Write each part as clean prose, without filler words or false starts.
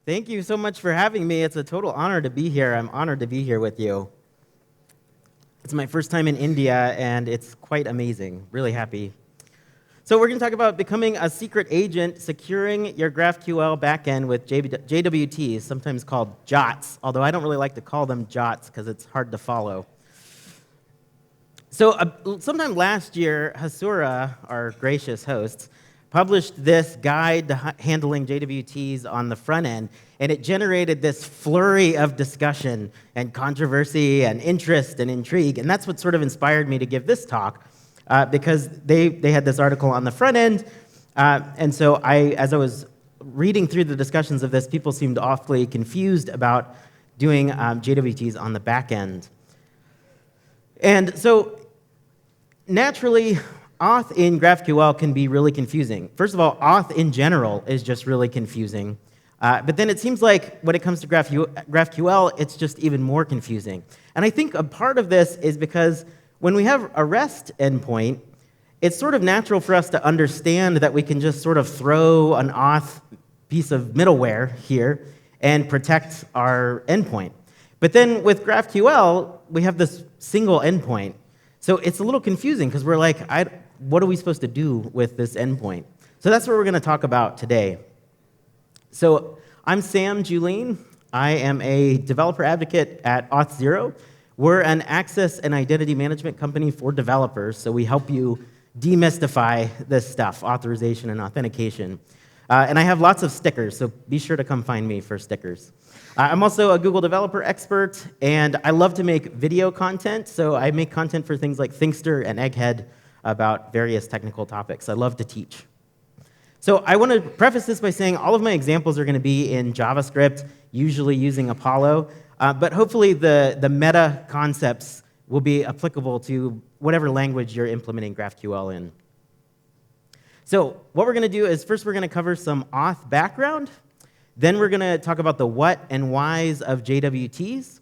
Thank you so much for having me. It's a total honor to be here. I'm honored to be here with you. It's my first time in India, and it's quite amazing. Really happy. So we're going to talk about becoming a secret agent, securing your GraphQL backend with JWTs, sometimes called JOTs, although I don't really like to call them JOTs because it's hard to follow. So sometime last year, Hasura, our gracious host, published this guide to handling JWTs on the front end, and it generated this flurry of discussion and controversy and interest and intrigue, and that's what sort of inspired me to give this talk, because they had this article on the front end, and so as I was reading through the discussions of this, people seemed awfully confused about doing JWTs on the back end. And so naturally, auth in GraphQL can be really confusing. First of all, auth in general is just really confusing. But then it seems like when it comes to GraphQL, it's just even more confusing. And I think a part of this is because when we have a REST endpoint, it's sort of natural for us to understand that we can just sort of throw an auth piece of middleware here and protect our endpoint. But then with GraphQL, we have this single endpoint. So it's a little confusing because we're like, what are we supposed to do with this endpoint? So that's what we're going to talk about today. So I'm Sam Julien. I am a developer advocate at Auth0. We're an access and identity management company for developers, so we help you demystify this stuff, authorization and authentication. And I have lots of stickers, so be sure to come find me for stickers. I'm also a Google developer expert, and I love to make video content, so I make content for things like Thinkster and Egghead about various technical topics. I love to teach. So I want to preface this by saying all of my examples are going to be in JavaScript, usually using Apollo, but hopefully the meta concepts will be applicable to whatever language you're implementing GraphQL in. So what we're going to do is first we're going to cover some auth background, then we're going to talk about the what and whys of JWTs,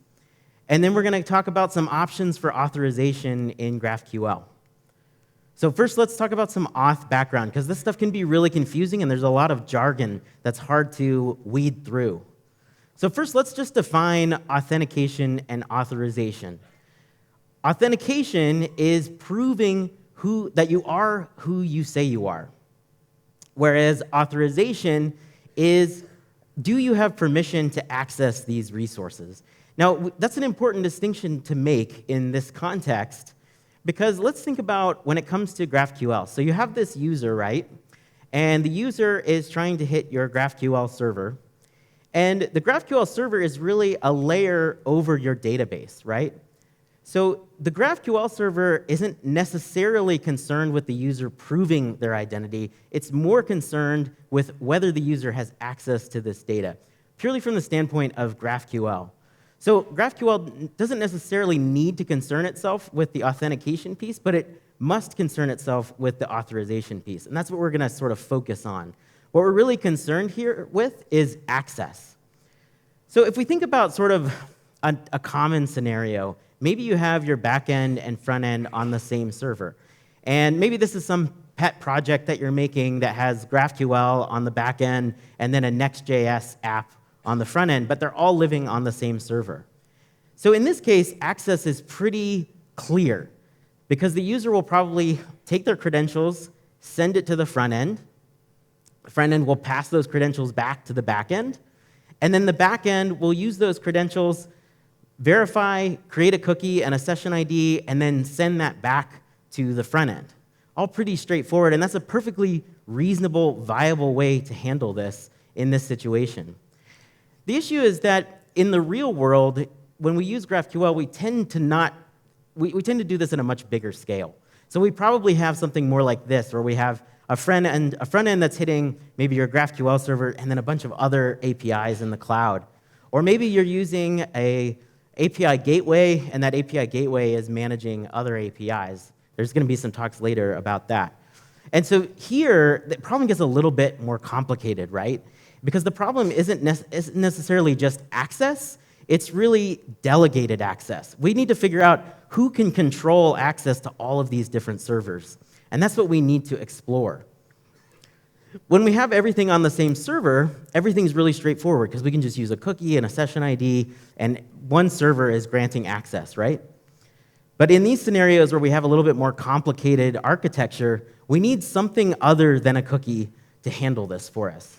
and then we're going to talk about some options for authorization in GraphQL. So first, let's talk about some auth background, because this stuff can be really confusing, and there's a lot of jargon that's hard to weed through. So first, let's just define authentication and authorization. Authentication is proving that you are who you say you are, whereas authorization is, do you have permission to access these resources? Now, that's an important distinction to make in this context, because let's think about when it comes to GraphQL. So you have this user, right? And the user is trying to hit your GraphQL server. And the GraphQL server is really a layer over your database, right? So the GraphQL server isn't necessarily concerned with the user proving their identity. It's more concerned with whether the user has access to this data, purely from the standpoint of GraphQL. So GraphQL doesn't necessarily need to concern itself with the authentication piece, but it must concern itself with the authorization piece. And that's what we're going to sort of focus on. What we're really concerned here with is access. So if we think about sort of a common scenario, maybe you have your backend and front end on the same server. And maybe this is some pet project that you're making that has GraphQL on the back end and then a Next.js app on the front end, but they're all living on the same server. So in this case, access is pretty clear because the user will probably take their credentials, send it to the front end. The front end will pass those credentials back to the back end, and then the back end will use those credentials, verify, create a cookie and a session ID, and then send that back to the front end. All pretty straightforward, and that's a perfectly reasonable, viable way to handle this in this situation. The issue is that in the real world, when we use GraphQL, we tend to do this in a much bigger scale. So we probably have something more like this, where we have a front end that's hitting maybe your GraphQL server and then a bunch of other APIs in the cloud. Or maybe you're using an API gateway, and that API gateway is managing other APIs. There's going to be some talks later about that. And so here, the problem gets a little bit more complicated, right? Because the problem isn't necessarily just access, it's really delegated access. We need to figure out who can control access to all of these different servers. And that's what we need to explore. When we have everything on the same server, everything's really straightforward because we can just use a cookie and a session ID, and one server is granting access, right? But in these scenarios where we have a little bit more complicated architecture, we need something other than a cookie to handle this for us.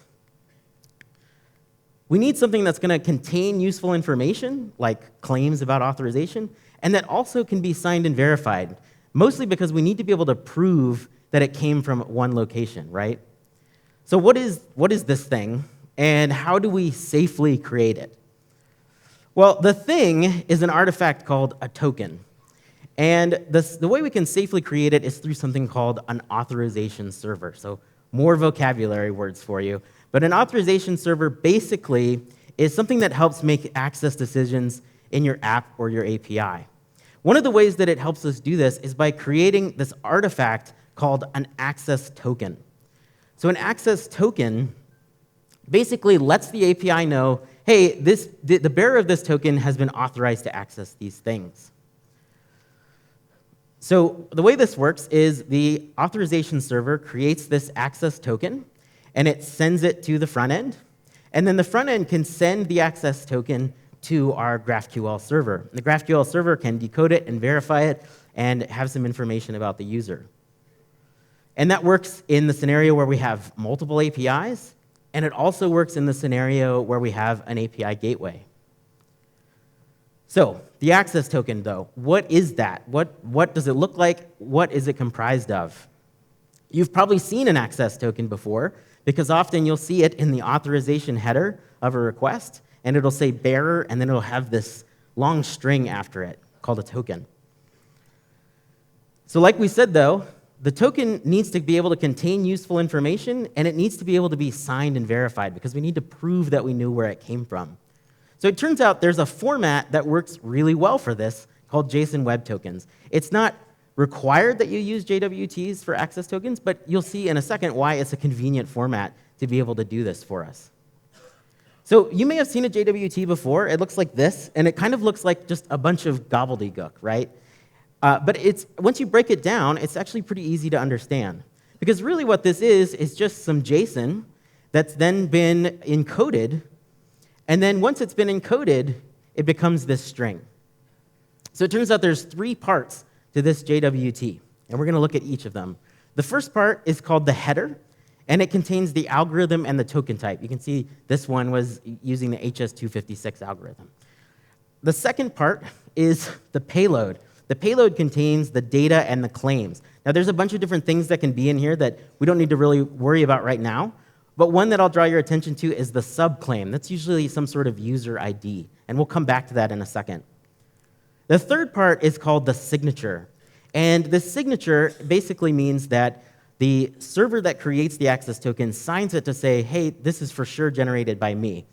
We need something that's going to contain useful information, like claims about authorization, and that also can be signed and verified, mostly because we need to be able to prove that it came from one location, right? So what is this thing, and how do we safely create it? Well, the thing is an artifact called a token. And the way we can safely create it is through something called an authorization server. So more vocabulary words for you. But an authorization server basically is something that helps make access decisions in your app or your API. One of the ways that it helps us do this is by creating this artifact called an access token. So an access token basically lets the API know, hey, the bearer of this token has been authorized to access these things. So the way this works is the authorization server creates this access token, and it sends it to the front end. And then the front end can send the access token to our GraphQL server. The GraphQL server can decode it and verify it and have some information about the user. And that works in the scenario where we have multiple APIs, and it also works in the scenario where we have an API gateway. So the access token, though, what is that? What does it look like? What is it comprised of? You've probably seen an access token before, because often you'll see it in the authorization header of a request, and it'll say bearer, and then it'll have this long string after it called a token. So like we said, though, the token needs to be able to contain useful information, and it needs to be able to be signed and verified, because we need to prove that we knew where it came from. So it turns out there's a format that works really well for this called JSON Web Tokens. It's not required that you use JWTs for access tokens, but you'll see in a second why it's a convenient format to be able to do this for us. So you may have seen a JWT before. It looks like this, and it kind of looks like just a bunch of gobbledygook, right? But once you break it down, it's actually pretty easy to understand. Because really what this is just some JSON that's then been encoded, and then once it's been encoded, it becomes this string. So it turns out there's 3 parts to this JWT, and we're going to look at each of them. The first part is called the header, and it contains the algorithm and the token type. You can see this one was using the HS256 algorithm. The second part is the payload. The payload contains the data and the claims. Now, there's a bunch of different things that can be in here that we don't need to really worry about right now, but one that I'll draw your attention to is the subclaim. That's usually some sort of user ID, and we'll come back to that in a second. The third part is called the signature, and the signature basically means that the server that creates the access token signs it to say, hey, this is for sure generated by me.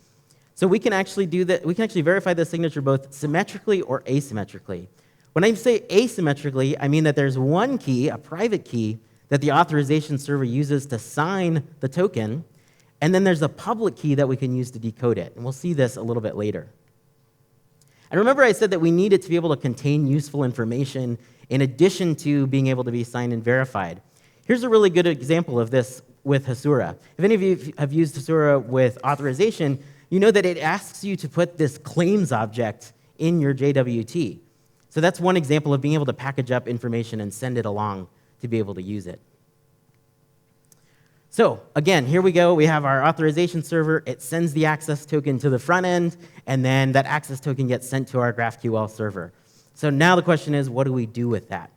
So we can actually do that. We can actually verify the signature both symmetrically or asymmetrically. When I say asymmetrically, I mean that there's one key, a private key, that the authorization server uses to sign the token, and then there's a public key that we can use to decode it. And we'll see this a little bit later. And remember I said that we need it to be able to contain useful information in addition to being able to be signed and verified. Here's a really good example of this with Hasura. If any of you have used Hasura with authorization, you know that it asks you to put this claims object in your JWT. So that's one example of being able to package up information and send it along to be able to use it. So again, here we go. We have our authorization server. It sends the access token to the front end, and then that access token gets sent to our GraphQL server. So now the question is, what do we do with that?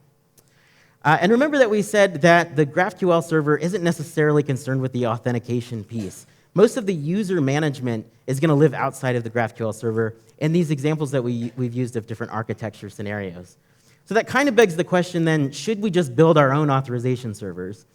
And remember that we said that the GraphQL server isn't necessarily concerned with the authentication piece. Most of the user management is going to live outside of the GraphQL server in these examples that we've used of different architecture scenarios. So that kind of begs the question then, should we just build our own authorization servers?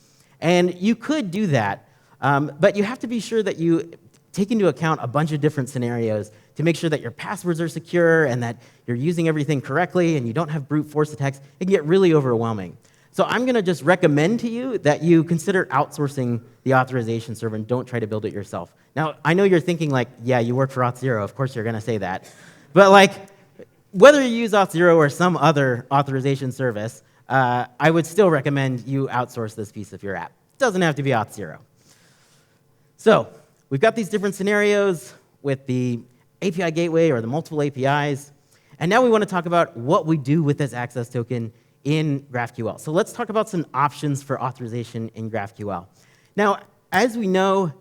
And you could do that, but you have to be sure that you take into account a bunch of different scenarios to make sure that your passwords are secure and that you're using everything correctly and you don't have brute force attacks. It can get really overwhelming. So I'm going to just recommend to you that you consider outsourcing the authorization server and don't try to build it yourself. Now, I know you're thinking like, yeah, you work for Auth0, of course you're going to say that. But like, whether you use Auth0 or some other authorization service, I would still recommend you outsource this piece of your app. It doesn't have to be Auth0. So we've got these different scenarios with the API gateway or the multiple APIs. And now we want to talk about what we do with this access token in GraphQL. So let's talk about some options for authorization in GraphQL. Now, as we know,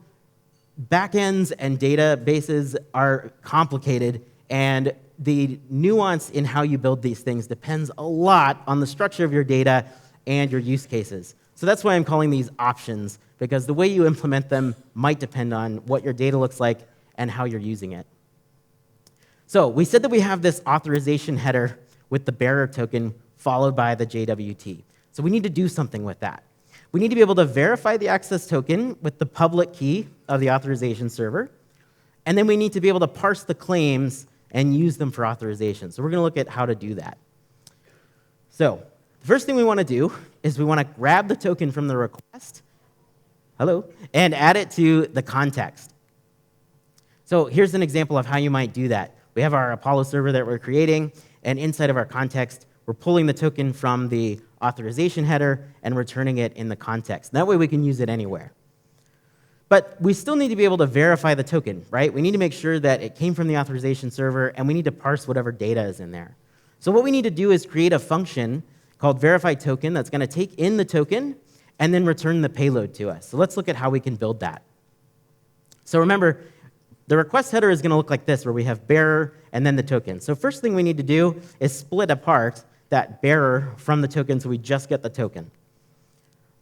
backends and databases are complicated, and the nuance in how you build these things depends a lot on the structure of your data and your use cases. So that's why I'm calling these options, because the way you implement them might depend on what your data looks like and how you're using it. So we said that we have this authorization header with the bearer token followed by the JWT. So we need to do something with that. We need to be able to verify the access token with the public key of the authorization server. And then we need to be able to parse the claims and use them for authorization. So we're going to look at how to do that. So the first thing we want to do is we want to grab the token from the request, and add it to the context. So here's an example of how you might do that. We have our Apollo server that we're creating, and inside of our context, we're pulling the token from the authorization header and returning it in the context. That way we can use it anywhere. But we still need to be able to verify the token, right? We need to make sure that it came from the authorization server, and we need to parse whatever data is in there. So what we need to do is create a function called verify token that's going to take in the token and then return the payload to us. So let's look at how we can build that. So remember, the request header is going to look like this, where we have bearer and then the token. So first thing we need to do is split apart that bearer from the token so we just get the token.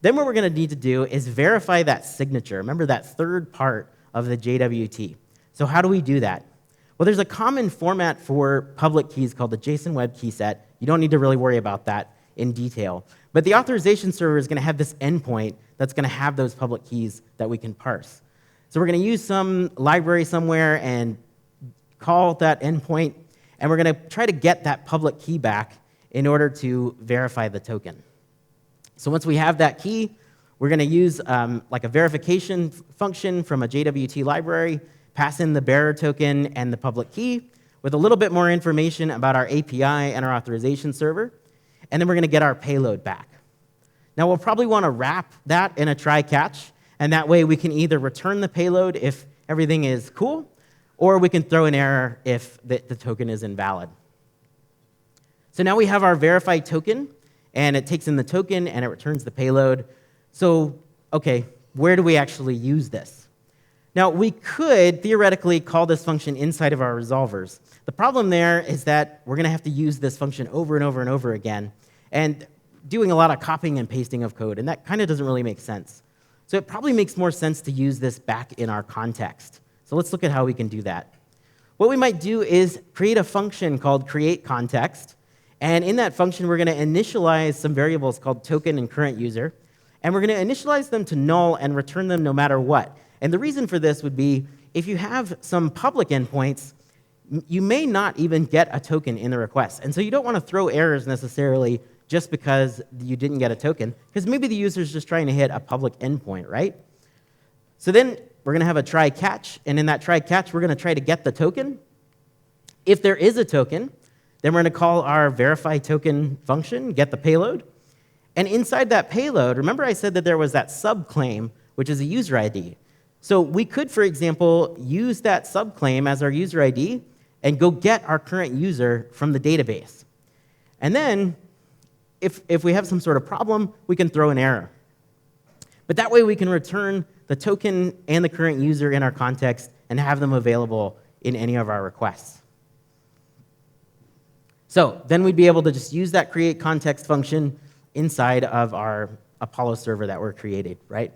Then what we're going to need to do is verify that signature. Remember that third part of the JWT. So how do we do that? Well, there's a common format for public keys called the JSON Web Key Set. You don't need to really worry about that in detail. But the authorization server is going to have this endpoint that's going to have those public keys that we can parse. So we're going to use some library somewhere and call that endpoint, and we're going to try to get that public key back in order to verify the token. So once we have that key, we're going to use like a verification function from a JWT library, pass in the bearer token and the public key with a little bit more information about our API and our authorization server, and then we're going to get our payload back. Now we'll probably want to wrap that in a try-catch, and that way we can either return the payload if everything is cool, or we can throw an error if the token is invalid. So now we have our verified token, and it takes in the token and it returns the payload. So, okay, where do we actually use this? Now, we could theoretically call this function inside of our resolvers. The problem there is that we're going to have to use this function over and over and over again, and doing a lot of copying and pasting of code, and that kind of doesn't really make sense. So it probably makes more sense to use this back in our context. So let's look at how we can do that. What we might do is create a function called createContext, and in that function, we're going to initialize some variables called token and current user, and we're going to initialize them to null and return them no matter what. And the reason for this would be if you have some public endpoints, you may not even get a token in the request. And so you don't want to throw errors necessarily just because you didn't get a token, because maybe the user's just trying to hit a public endpoint, right? So then we're going to have a try-catch, and in that try-catch, we're going to try to get the token. If there is a token, then we're going to call our verify token function, get the payload. And inside that payload, remember I said that there was that subclaim, which is a user ID. So we could, for example, use that subclaim as our user ID and go get our current user from the database. And then, if we have some sort of problem, we can throw an error. But that way we can return the token and the current user in our context and have them available in any of our requests. So then we'd be able to just use that createContext function inside of our Apollo server that we're created, right?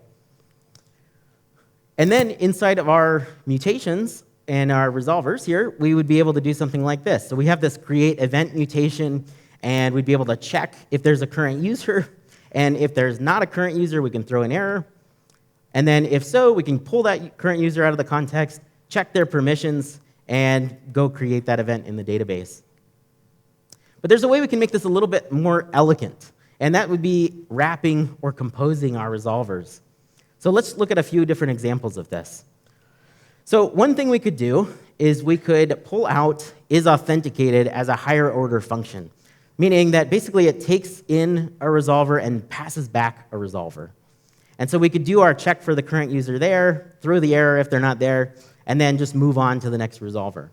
And then inside of our mutations and our resolvers here, we would be able to do something like this. So we have this create event mutation, and we'd be able to check if there's a current user, and if there's not a current user, we can throw an error. And then if so, we can pull that current user out of the context, check their permissions, and go create that event in the database. But there's a way we can make this a little bit more elegant, and that would be wrapping or composing our resolvers. So let's look at a few different examples of this. So one thing we could do is we could pull out isAuthenticated as a higher order function, meaning that basically it takes in a resolver and passes back a resolver. And so we could do our check for the current user there, throw the error if they're not there, and then just move on to the next resolver.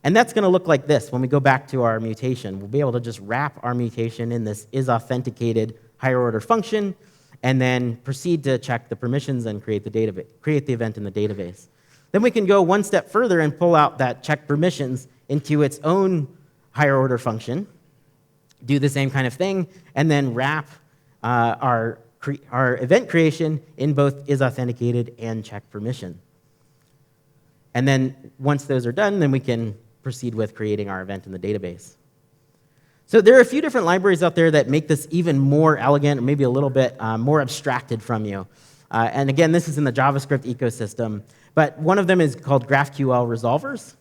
And that's going to look like this when we go back to our mutation. We'll be able to just wrap our mutation in this isAuthenticated higher order function, and then proceed to check the permissions and create the event in the database. Then we can go one step further and pull out that check permissions into its own higher order function, do the same kind of thing, and then wrap our event creation in both isAuthenticated and check permission. And then once those are done, then we can proceed with creating our event in the database. So there are a few different libraries out there that make this even more elegant, or maybe a little bit more abstracted from you. And again, this is in the JavaScript ecosystem. But one of them is called GraphQL Resolvers.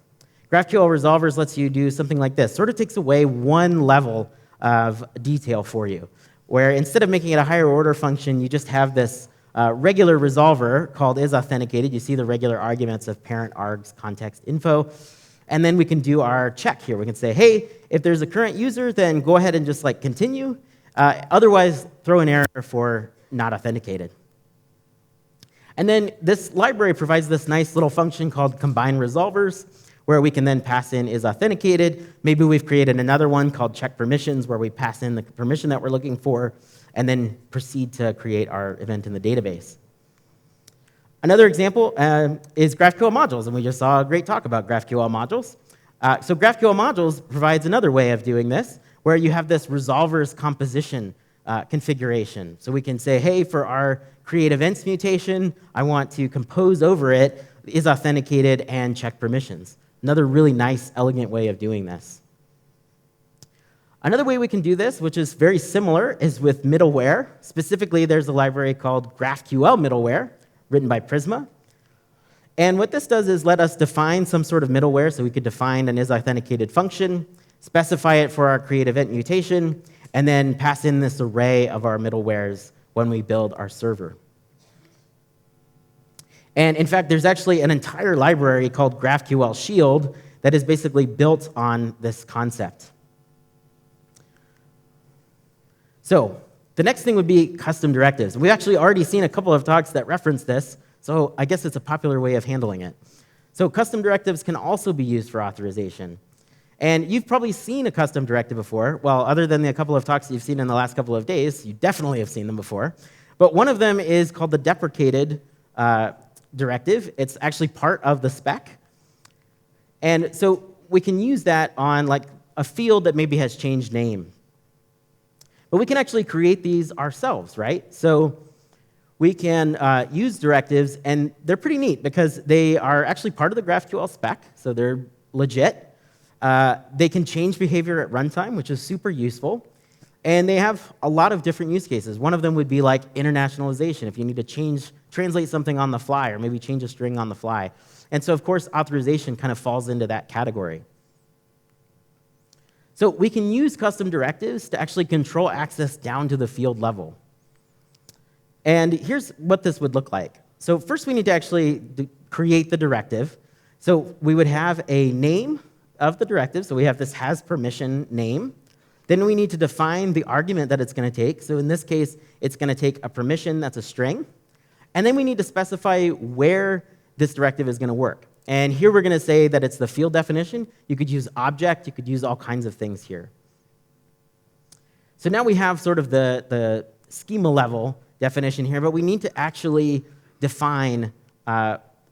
GraphQL Resolvers lets you do something like this. Sort of takes away one level of detail for you, where instead of making it a higher order function, you just have this regular resolver called isAuthenticated. You see the regular arguments of parent args context info. And then we can do our check here. We can say, hey, if there's a current user, then go ahead and just like continue. Otherwise, throw an error for not authenticated. And then this library provides this nice little function called combine resolvers, where we can then pass in isAuthenticated. Maybe we've created another one called check permissions, where we pass in the permission that we're looking for, and then proceed to create our event in the database. Another example is GraphQL modules, and we just saw a great talk about GraphQL modules. So GraphQL modules provides another way of doing this, where you have this resolvers composition configuration. So we can say, hey, for our create events mutation, I want to compose over it isAuthenticated and check permissions. Another really nice, elegant way of doing this. Another way we can do this, which is very similar, is with middleware. Specifically, there's a library called GraphQL middleware, written by Prisma. And what this does is let us define some sort of middleware. So we could define an isAuthenticated function, specify it for our create event mutation, and then pass in this array of our middlewares when we build our server. And in fact, there's actually an entire library called GraphQL Shield that is basically built on this concept. So the next thing would be custom directives. We've actually already seen a couple of talks that reference this, so I guess it's a popular way of handling it. So custom directives can also be used for authorization. And you've probably seen a custom directive before. Well, other than the couple of talks you've seen in the last couple of days, you definitely have seen them before. But one of them is called the deprecated directive. It's actually part of the spec. And so we can use that on like a field that maybe has changed name. But we can actually create these ourselves, right? So we can use directives, and they're pretty neat because they are actually part of the GraphQL spec, so they're legit. They can change behavior at runtime, which is super useful. And they have a lot of different use cases. One of them would be like internationalization, if you need to translate something on the fly, or maybe change a string on the fly. And so, of course, authorization kind of falls into that category. So we can use custom directives to actually control access down to the field level. And here's what this would look like. So first we need to actually create the directive. So we would have a name of the directive. So we have this has permission name. Then we need to define the argument that it's going to take. So in this case, it's going to take a permission that's a string. And then we need to specify where this directive is going to work. And here we're going to say that it's the field definition. You could use object. You could use all kinds of things here. So now we have sort of the schema level definition here, but we need to actually define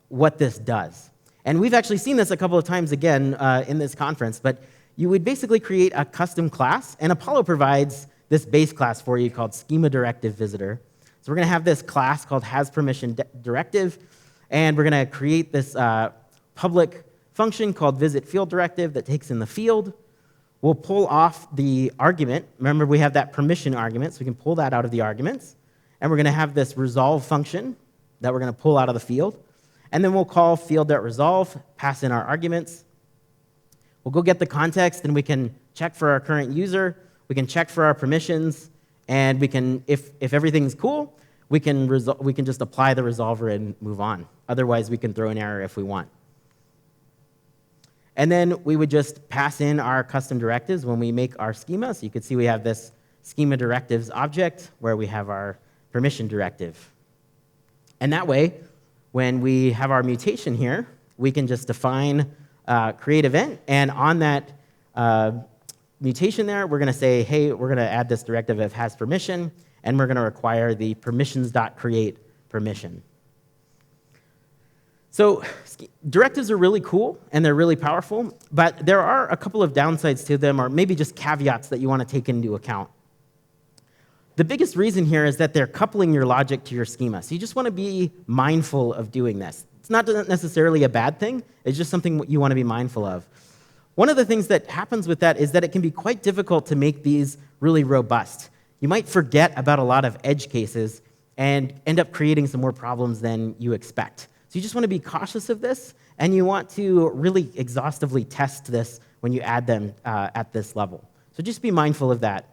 what this does. And we've actually seen this a couple of times again in this conference, but you would basically create a custom class, and Apollo provides this base class for you called schema directive visitor. So we're going to have this class called has permission directive, and we're going to create this public function called visit field directive that takes in the field. We'll pull off the argument. Remember, we have that permission argument, so we can pull that out of the arguments. And we're going to have this resolve function that we're going to pull out of the field. And then we'll call field.resolve, pass in our arguments. We'll go get the context, and we can check for our current user. We can check for our permissions. And we can, if everything's cool, we can just apply the resolver and move on. Otherwise, we can throw an error if we want. And then we would just pass in our custom directives when we make our schema. So you can see we have this schema directives object where we have our permission directive. And that way, when we have our mutation here, we can just define create event, and on that mutation there, we're going to say, hey, we're going to add this directive if has permission, and we're going to require the permissions.create permission. So directives are really cool, and they're really powerful, but there are a couple of downsides to them, or maybe just caveats that you want to take into account. The biggest reason here is that they're coupling your logic to your schema. So you just want to be mindful of doing this. It's not necessarily a bad thing. It's just something you want to be mindful of. One of the things that happens with that is that it can be quite difficult to make these really robust. You might forget about a lot of edge cases and end up creating some more problems than you expect. So you just want to be cautious of this, and you want to really exhaustively test this when you add them at this level. So just be mindful of that.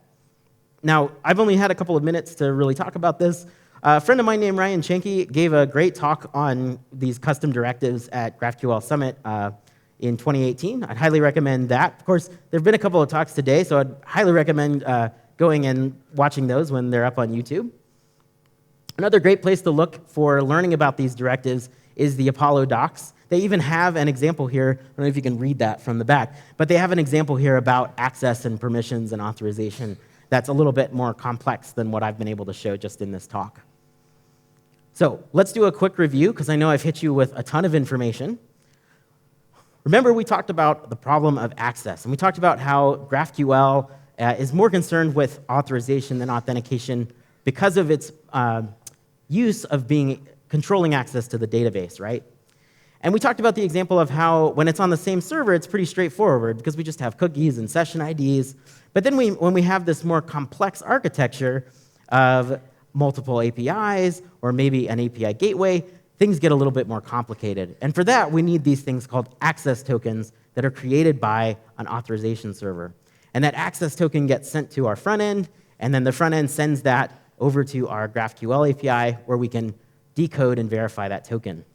Now, I've only had a couple of minutes to really talk about this. A friend of mine named Ryan Schenke gave a great talk on these custom directives at GraphQL Summit in 2018. I'd highly recommend that. Of course, there have been a couple of talks today, so I'd highly recommend going and watching those when they're up on YouTube. Another great place to look for learning about these directives is the Apollo docs. They even have an example here. I don't know if you can read that from the back, but they have an example here about access and permissions and authorization that's a little bit more complex than what I've been able to show just in this talk. So let's do a quick review, because I know I've hit you with a ton of information. Remember, we talked about the problem of access, and we talked about how GraphQL is more concerned with authorization than authentication because of its use of controlling access to the database, right? And we talked about the example of how when it's on the same server, it's pretty straightforward because we just have cookies and session IDs. But then when we have this more complex architecture of multiple APIs or maybe an API gateway, things get a little bit more complicated. And for that, we need these things called access tokens that are created by an authorization server. And that access token gets sent to our front end, and then the front end sends that over to our GraphQL API, where we can decode and verify that token.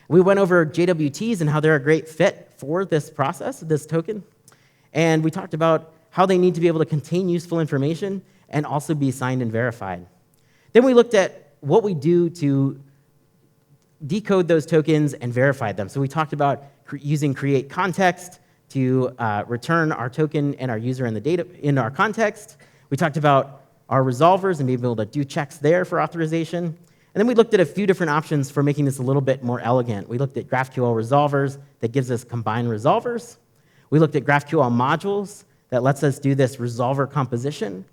We went over JWTs and how they're a great fit for this process, this token. And we talked about how they need to be able to contain useful information and also be signed and verified. Then we looked at what we do to decode those tokens and verify them. So we talked about using create context to return our token and our user in the data in our context. We talked about our resolvers and being able to do checks there for authorization. And then we looked at a few different options for making this a little bit more elegant. We looked at GraphQL resolvers that gives us combined resolvers. We looked at GraphQL modules that lets us do this resolver composition.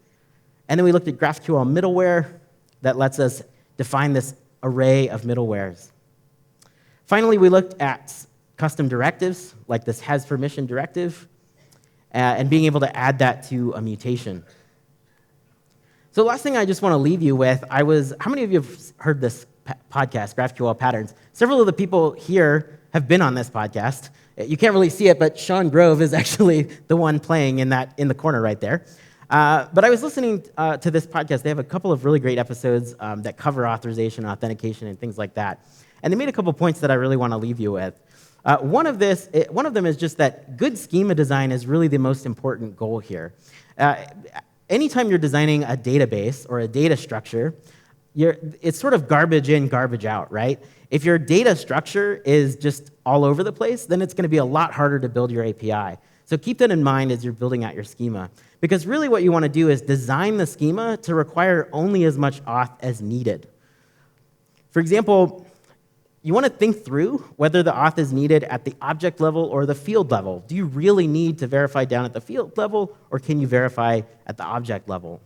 And then we looked at GraphQL middleware that lets us define this array of middlewares. Finally, we looked at custom directives, like this has permission directive, and being able to add that to a mutation. So the last thing I just want to leave you with, how many of you have heard this podcast, GraphQL Patterns? Several of the people here have been on this podcast. You can't really see it, but Sean Grove is actually the one playing in the corner right there. But I was listening to this podcast. They have a couple of really great episodes that cover authorization, authentication, and things like that. And they made a couple points that I really want to leave you with. One of them is just that good schema design is really the most important goal here. Anytime you're designing a database or a data structure, it's sort of garbage in, garbage out, right? If your data structure is just all over the place, then it's going to be a lot harder to build your API. So keep that in mind as you're building out your schema. Because really what you want to do is design the schema to require only as much auth as needed. For example, you want to think through whether the auth is needed at the object level or the field level. Do you really need to verify down at the field level, or can you verify at the object level?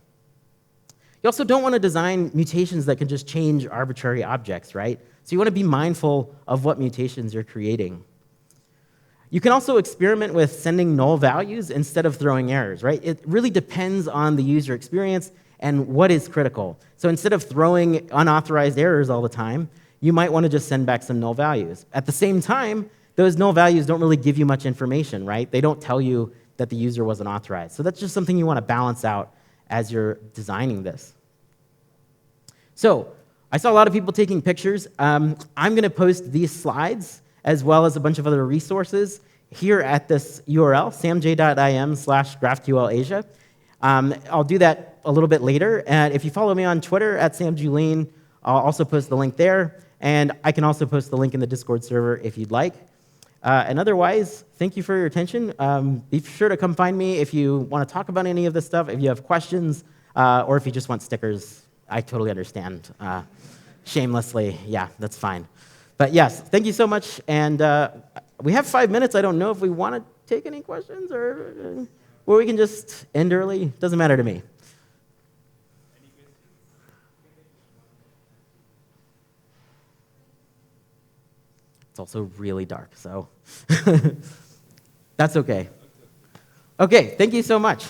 You also don't want to design mutations that can just change arbitrary objects, right? So you want to be mindful of what mutations you're creating. You can also experiment with sending null values instead of throwing errors, right? It really depends on the user experience and what is critical. So instead of throwing unauthorized errors all the time, you might want to just send back some null values. At the same time, those null values don't really give you much information, right? They don't tell you that the user wasn't authorized. So that's just something you want to balance out as you're designing this. So I saw a lot of people taking pictures. I'm going to post these slides as well as a bunch of other resources here at this URL, samj.im/GraphQLAsia. I'll do that a little bit later. And if you follow me on Twitter at samjulien, I'll also post the link there, and I can also post the link in the Discord server if you'd like. And otherwise, thank you for your attention. Be sure to come find me if you want to talk about any of this stuff, if you have questions, or if you just want stickers. I totally understand. Shamelessly, yeah, that's fine. But yes, thank you so much. And we have 5 minutes. I don't know if we want to take any questions or we can just end early. Doesn't matter to me. It's also really dark, so that's okay. Okay, thank you so much.